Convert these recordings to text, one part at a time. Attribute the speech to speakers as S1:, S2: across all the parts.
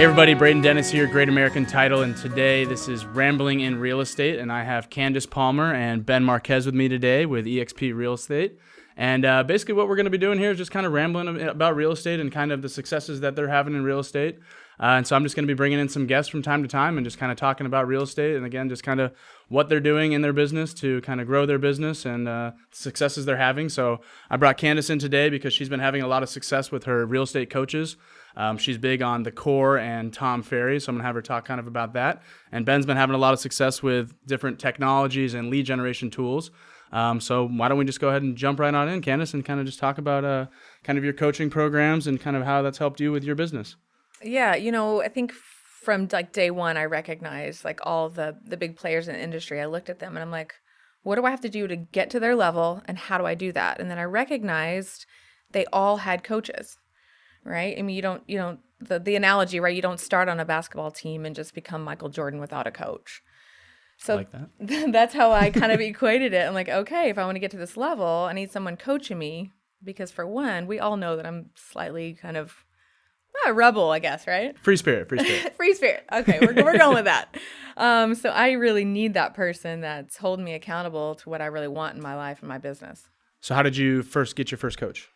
S1: Hey everybody, Braydon Dennis here, Great American Title, and today this is Rambling in Real Estate, and I have Kandis Palmer and Ben Marquez with me today with eXp Real Estate. And basically what we're going to be doing here is just kind of rambling about real estate and kind of the successes that they're having in real estate. And so I'm just going to be bringing in some guests from time to time and just kind of talking about real estate and, again, just kind of what they're doing in their business to kind of grow their business and successes they're having. So I brought Kandis in today because she's been having a lot of success with her real estate coaches. She's big on the core and Tom Ferry, so I'm going to have her talk kind of about that. And Ben's been having a lot of success with different technologies and lead generation tools. So why don't we just go ahead and jump right on in, Kandis, and kind of just talk about kind of your coaching programs and kind of how that's helped you with your business.
S2: Yeah, I think from like day one, I recognized like all the big players in the industry. I looked at them and I'm like, what do I have to do to get to their level, and how do I do that? And then I recognized they all had coaches, right? I mean, the analogy, right? You don't start on a basketball team and just become Michael Jordan without a coach. So
S1: like that.
S2: That's how I kind of equated it. I'm like, okay, if I want to get to this level, I need someone coaching me, because for one, we all know that I'm slightly kind of a rebel, I guess, right?
S1: Free spirit.
S2: Free spirit. Okay, we're going with that. So I really need that person that's holding me accountable to what I really want in my life and my business.
S1: So how did you first get your first coach?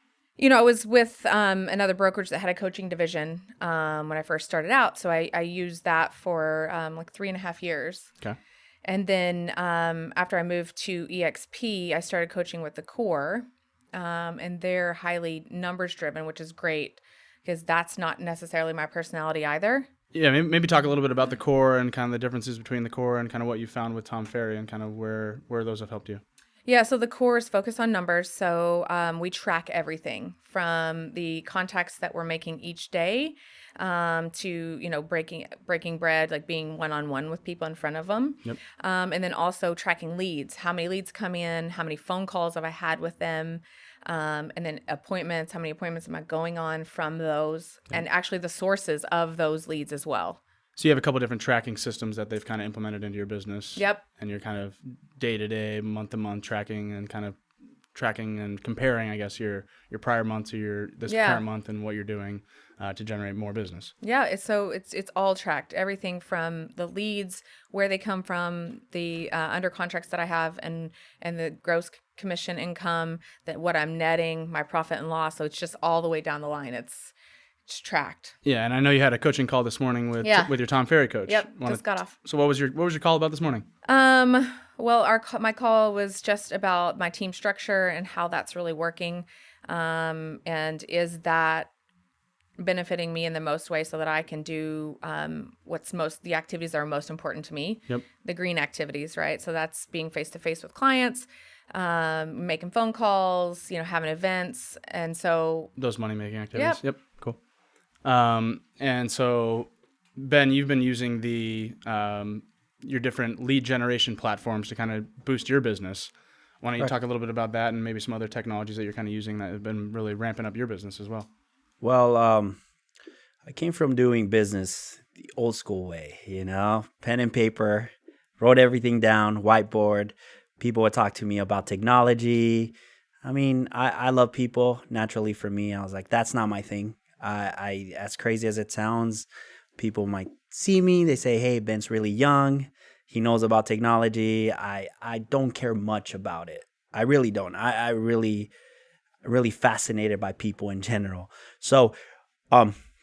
S2: I was with another brokerage that had a coaching division when I first started out. So I used that for like 3.5 years.
S1: Okay.
S2: And then after I moved to eXp, I started coaching with the core. And they're highly numbers driven, which is great, because that's not necessarily my personality either. Yeah,
S1: maybe talk a little bit about the core and kind of the differences between the core and kind of what you found with Tom Ferry and kind of where those have helped you.
S2: Yeah, so the core is focused on numbers. So we track everything from the contacts that we're making each day to, breaking bread, like being one-on-one with people in front of them.
S1: Yep.
S2: And then also tracking leads. How many leads come in? How many phone calls have I had with them? And then appointments. How many appointments am I going on from those? Yep. And actually the sources of those leads as well.
S1: So you have a couple different tracking systems that they've kind of implemented into your business.
S2: Yep.
S1: And you're kind of day-to-day, month-to-month tracking and kind of tracking and comparing, I guess, your prior month to this current month and what you're doing to generate more business.
S2: Yeah. It's all tracked. Everything from the leads, where they come from, the under contracts that I have, and the gross commission income, that what I'm netting, my profit and loss. So it's just all the way down the line. It's tracked.
S1: Yeah, and I know you had a coaching call this morning with your Tom Ferry coach.
S2: Yep, just got off.
S1: So what was your call about this morning?
S2: Well, my call was just about my team structure and how that's really working, and is that benefiting me in the most way so that I can do the activities that are most important to me.
S1: Yep.
S2: The green activities, right? So that's being face to face with clients, making phone calls, having events, and so
S1: those money making activities. Yep. Cool. And so, Ben, you've been using your different lead generation platforms to kind of boost your business. Why don't you talk a little bit about that and maybe some other technologies that you're kind of using that have been really ramping up your business as well?
S3: Well, I came from doing business the old school way, pen and paper, wrote everything down, whiteboard. People would talk to me about technology. I mean, I love people. Naturally, for me, I was like, that's not my thing. I as crazy as it sounds, people might see me. They say, hey, Ben's really young. He knows about technology. I don't care much about it. I really don't. I really fascinated by people in general. So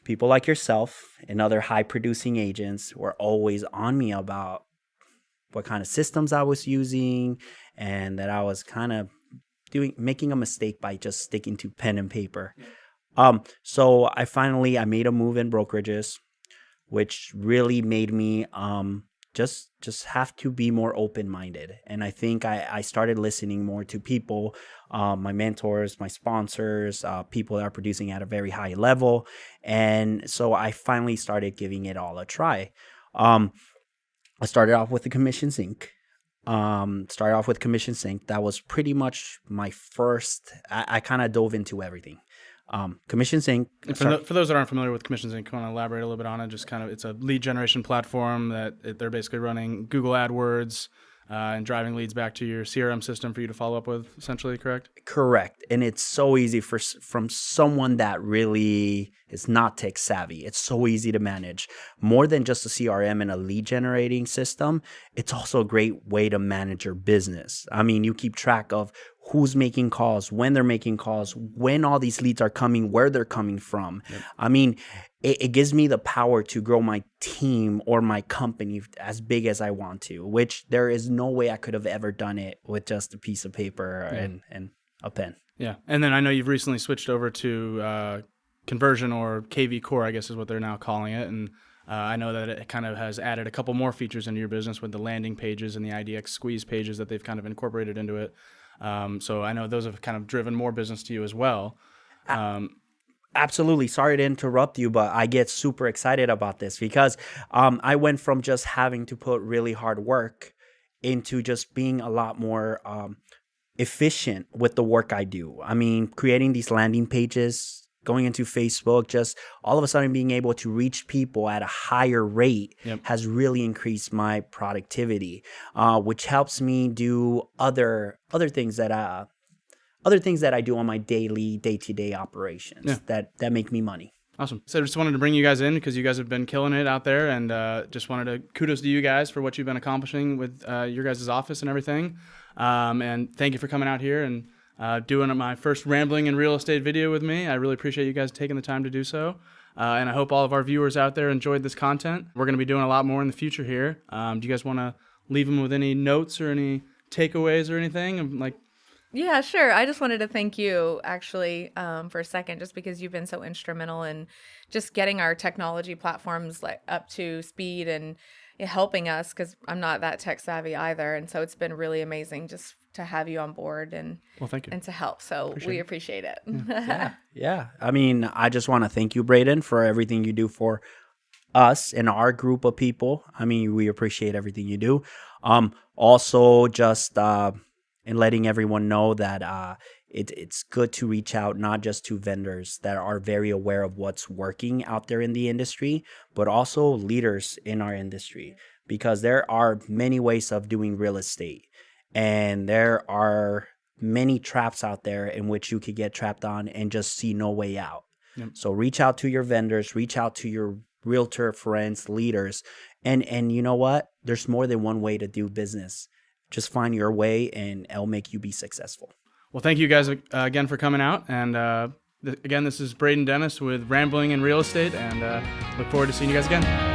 S3: people like yourself and other high producing agents were always on me about what kind of systems I was using, and that I was kind of making a mistake by just sticking to pen and paper. So I made a move in brokerages, which really made me just have to be more open-minded. And I think I started listening more to people, my mentors, my sponsors, people that are producing at a very high level. And so I finally started giving it all a try. I started off with the Commission Sync. That was pretty much my first, I kind of dove into everything. Commission Sync.
S1: For those that aren't familiar with Commission Sync, want to elaborate a little bit on it? Just kind of, it's a lead generation platform that they're basically running Google AdWords and driving leads back to your CRM system for you to follow up with, essentially, correct?
S3: Correct. And it's so easy from someone that really is not tech savvy. It's so easy to manage. More than just a CRM and a lead generating system, it's also a great way to manage your business. I mean, you keep track of who's making calls, when they're making calls, when all these leads are coming, where they're coming from. Yep. I mean, it gives me the power to grow my team or my company as big as I want to, which there is no way I could have ever done it with just a piece of paper and a pen.
S1: Yeah. And then I know you've recently switched over to Conversion, or KV Core, I guess is what they're now calling it. And I know that it kind of has added a couple more features into your business with the landing pages and the IDX squeeze pages that they've kind of incorporated into it. So I know those have kind of driven more business to you as well.
S3: Absolutely. Sorry to interrupt you, but I get super excited about this because I went from just having to put really hard work into just being a lot more efficient with the work I do. I mean, creating these landing pages, going into Facebook, just all of a sudden being able to reach people at a higher rate has really increased my productivity, which helps me do other things that I do on my day-to-day operations that make me money.
S1: Awesome. So I just wanted to bring you guys in because you guys have been killing it out there, and just wanted to kudos to you guys for what you've been accomplishing with your guys' office and everything. And thank you for coming out here and doing my first Rambling in Real Estate video with me. I really appreciate you guys taking the time to do so. And I hope all of our viewers out there enjoyed this content. We're going to be doing a lot more in the future here. Do you guys want to leave them with any notes or any takeaways or anything?
S2: Yeah, sure. I just wanted to thank you actually for a second, just because you've been so instrumental in just getting our technology platforms up to speed and helping us, because I'm not that tech savvy either. And so it's been really amazing just to have you on board and
S1: thank you.
S2: And to help. So we appreciate it.
S3: Yeah. I mean, I just want to thank you, Braydon, for everything you do for us and our group of people. I mean, we appreciate everything you do. Also, just and letting everyone know that it's good to reach out not just to vendors that are very aware of what's working out there in the industry, but also leaders in our industry, because there are many ways of doing real estate, and there are many traps out there in which you could get trapped on and just see no way out. Yep. So reach out to your vendors, reach out to your realtor friends, leaders, and you know what? There's more than one way to do business. Just find your way, and it'll make you be successful.
S1: Well, thank you guys again for coming out. And again, this is Braydon Dennis with Rambling in Real Estate, and look forward to seeing you guys again.